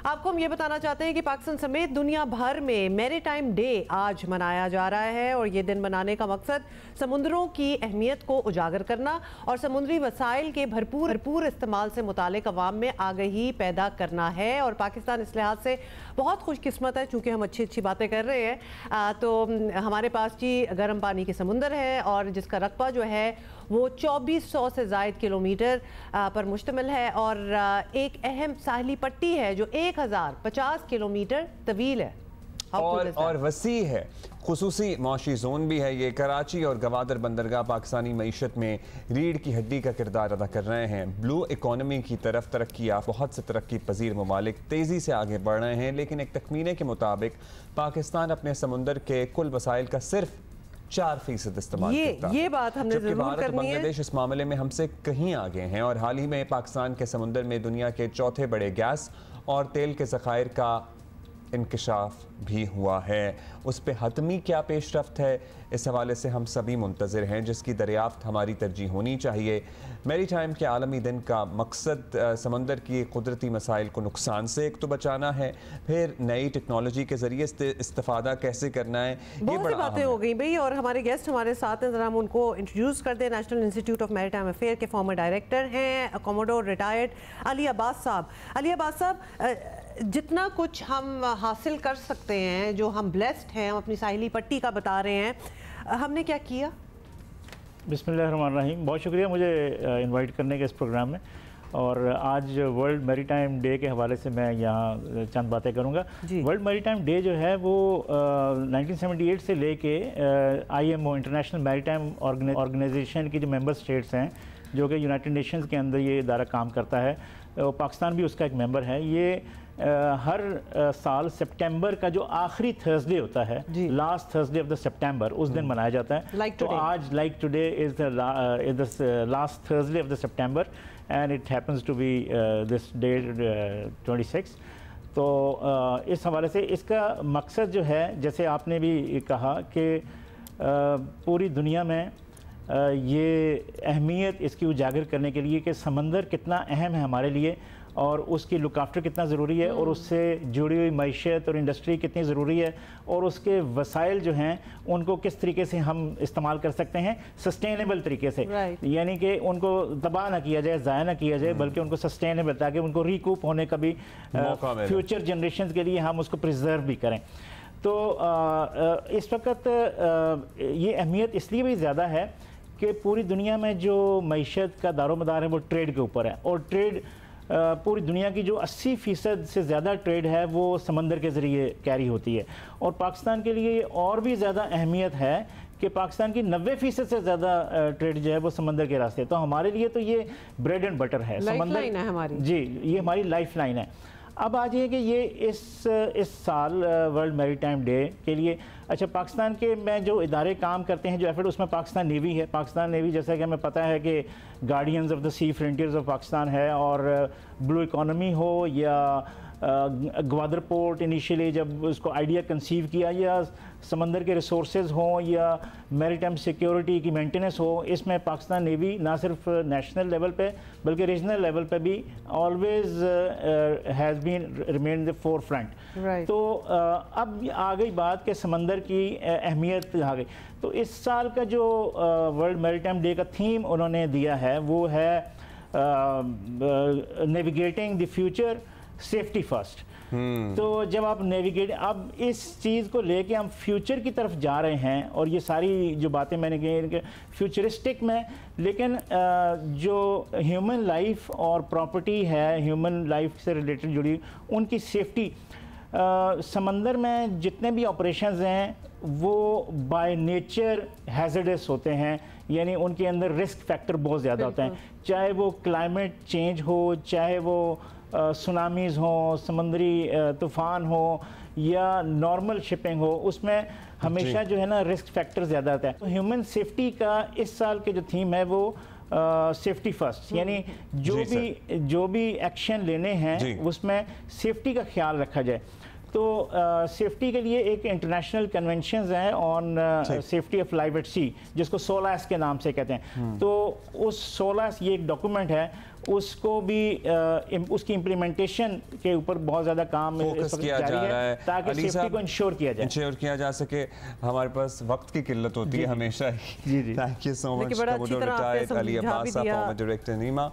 आपको हम ये बताना चाहते हैं कि पाकिस्तान समेत दुनिया भर में मैरीटाइम डे आज मनाया जा रहा है और ये दिन मनाने का मकसद समुद्रों की अहमियत को उजागर करना और समुद्री वसाइल के भरपूर इस्तेमाल से मुतालिक अवाम में आगाही पैदा करना है। और पाकिस्तान इस लिहाज से बहुत खुशकिस्मत है चूँकि हम अच्छी बातें कर रहे हैं। तो हमारे पास जी गर्म पानी के समुंदर है और जिसका रकबा जो है वो 2400 से ज़ायद किलोमीटर पर मुश्तमिल है और एक अहम साहली पट्टी है जो 1050 किलोमीटर तवील है और वसी है। खुसूसी मौशी जोन भी है ये। कराची और गवादर बंदरगाह पाकिस्तानी मईशत में रीढ़ की हड्डी का किरदार अदा कर रहे हैं। ब्लू इकॉनमी की तरफ तरक्की याफ्ता बहुत से तरक्की पजीर ममालिक तेज़ी से आगे बढ़ रहे हैं, लेकिन एक तखमीने के मुताबिक पाकिस्तान अपने समुंदर के कुल वसाइल का सिर्फ 4% इस्तेमाल करता है। ये बात हमने ज़रूर करनी है। बांग्लादेश इस मामले में हमसे कहीं आगे हैं और हाल ही में पाकिस्तान के समुंदर में दुनिया के चौथे बड़े गैस और तेल के ज़खायर का इंकशाफ भी हुआ है। उस पर हतमी क्या पेशरफ्त है, इस हवाले से हम सभी मुंतज़िर हैं, जिसकी दरियाफ्त हमारी तरजीह होनी चाहिए। मैरीटाइम के आलमी दिन का मकसद समंदर की कुदरती मसाइल को नुकसान से एक तो बचाना है, फिर नई टेक्नोलॉजी के ज़रिए इस्तेफादा कैसे करना है। बहुत सी बातें हो गई भाई और हमारे गेस्ट हमारे साथ हैं, ज़रा हम उनको इंट्रोड्यूस कर दें। National institute of maritime affair के फॉर्मर डायरेक्टर हैं कमोडोर रिटायर्ड अली अब्बास साहब। अली अब्बास साहब, जितना कुछ हम हासिल कर सकते हैं, जो हम ब्लेस्ड हैं, हम अपनी साहिली पट्टी का बता रहे हैं, हमने क्या किया? बिस्मिल्लाहिर्रहमानिर्रहीम। बहुत शुक्रिया मुझे इनवाइट करने के इस प्रोग्राम में। और आज वर्ल्ड मैरीटाइम डे के हवाले से मैं यहाँ चंद बातें करूँगा। वर्ल्ड मैरीटाइम डे जो है वो 1978 से लेके IMO इंटरनेशनल मैरीटाइम ऑर्गेनाइजेशन की जो मेंबर स्टेट्स हैं, जो कि यूनाइटेड नेशंस के अंदर ये इदारा काम करता है, पाकिस्तान भी उसका एक मेंबर है। ये हर साल सितंबर का जो आखिरी थर्सडे होता है, last Thursday of the September, उस दिन मनाया जाता है। तो आज like today is the last Thursday of the September and it happens to be this day 26। तो इस हवाले से इसका मकसद जो है, जैसे आपने भी कहा कि पूरी दुनिया में ये अहमियत इसकी उजागर करने के लिए कि समंदर कितना अहम है हमारे लिए और उसकी लुक आफ्टर कितना ज़रूरी है और उससे जुड़ी हुई मईशत और इंडस्ट्री कितनी ज़रूरी है और उसके वसाइल जो हैं उनको किस तरीके से हम इस्तेमाल कर सकते हैं सस्टेनेबल तरीके से। यानी कि उनको तबाह ना किया जाए, ज़ाया ना किया जाए, बल्कि उनको सस्टेनेबल, ताकि उनको रिकूप होने का भी फ्यूचर जनरेशन के लिए हम उसको प्रिजर्व भी करें। तो इस वक्त ये अहमियत इसलिए भी ज़्यादा है कि पूरी दुनिया में जो मईशत का दारोमदार है वो ट्रेड के ऊपर है और ट्रेड पूरी दुनिया की जो 80% से ज़्यादा ट्रेड है वो समंदर के ज़रिए कैरी होती है। और पाकिस्तान के लिए और भी ज़्यादा अहमियत है कि पाकिस्तान की 90% से ज़्यादा ट्रेड जो है वो समंदर के रास्ते। तो हमारे लिए तो ये ब्रेड एंड बटर है, समंदर है हमारी। जी, ये हमारी लाइफ लाइन है। अब आ जाइए कि ये इस साल वर्ल्ड मैरीटाइम डे के लिए, अच्छा, पाकिस्तान के में जो इदारे काम करते हैं, जो एफर्ट, उसमें पाकिस्तान नेवी है। पाकिस्तान नेवी, जैसा कि हमें पता है कि guardians of the sea frontiers of Pakistan है, और ब्लू इकॉनमी हो या ग्वादर पोर्ट इनिशियली जब उसको आइडिया कंसीव किया, या समंदर के रिसोर्सेज हों या मैरीटाइम सिक्योरिटी की मेंटेनेंस हो, इसमें पाकिस्तान नेवी ना सिर्फ नेशनल लेवल पे बल्कि रीजनल लेवल पे भी always has been remain the forefront. तो अब आ गई बात कि समंदर की अहमियत आ गई। तो इस साल का जो वर्ल्ड मैरीटाइम डे का थीम उन्होंने दिया है वो है navigating the future safety first. तो जब आप नेविगेट, अब इस चीज़ को लेके हम फ्यूचर की तरफ जा रहे हैं और ये सारी जो बातें मैंने कही फ्यूचरिस्टिक में, लेकिन जो ह्यूमन लाइफ और प्रॉपर्टी है, ह्यूमन लाइफ से रिलेटेड जुड़ी, उनकी सेफ्टी, समंदर में जितने भी ऑपरेशंस हैं वो बाय नेचर हैज़र्डस होते हैं, यानी उनके अंदर रिस्क फैक्टर बहुत ज़्यादा होता है। चाहे वो क्लाइमेट चेंज हो, चाहे वो सुनामीज़ हो, समुद्री तूफ़ान हो या नॉर्मल शिपिंग हो, उसमें हमेशा जो है ना रिस्क फैक्टर ज़्यादा आता है। तो ह्यूमन सेफ्टी का इस साल के जो थीम है वो सेफ्टी फर्स्ट, यानी जो भी एक्शन लेने हैं उसमें सेफ्टी का ख्याल रखा जाए। तो सेफ्टी के लिए एक इंटरनेशनल कन्वेंशन है on safety of life at sea, जिसको SOLAS के नाम से कहते हैं। तो उस SOLAS ये एक डॉक्यूमेंट है, उसको भी उसकी इम्प्लीमेंटेशन के ऊपर बहुत ज़्यादा काम फोकस किया जा रहा है ताकि सेफ्टी को इंश्योर किया जा सके। हमारे पास वक्त की किल्लत होती है हमेशा ही। जी जी, thank you so much. Ali Abbas, former director Neema.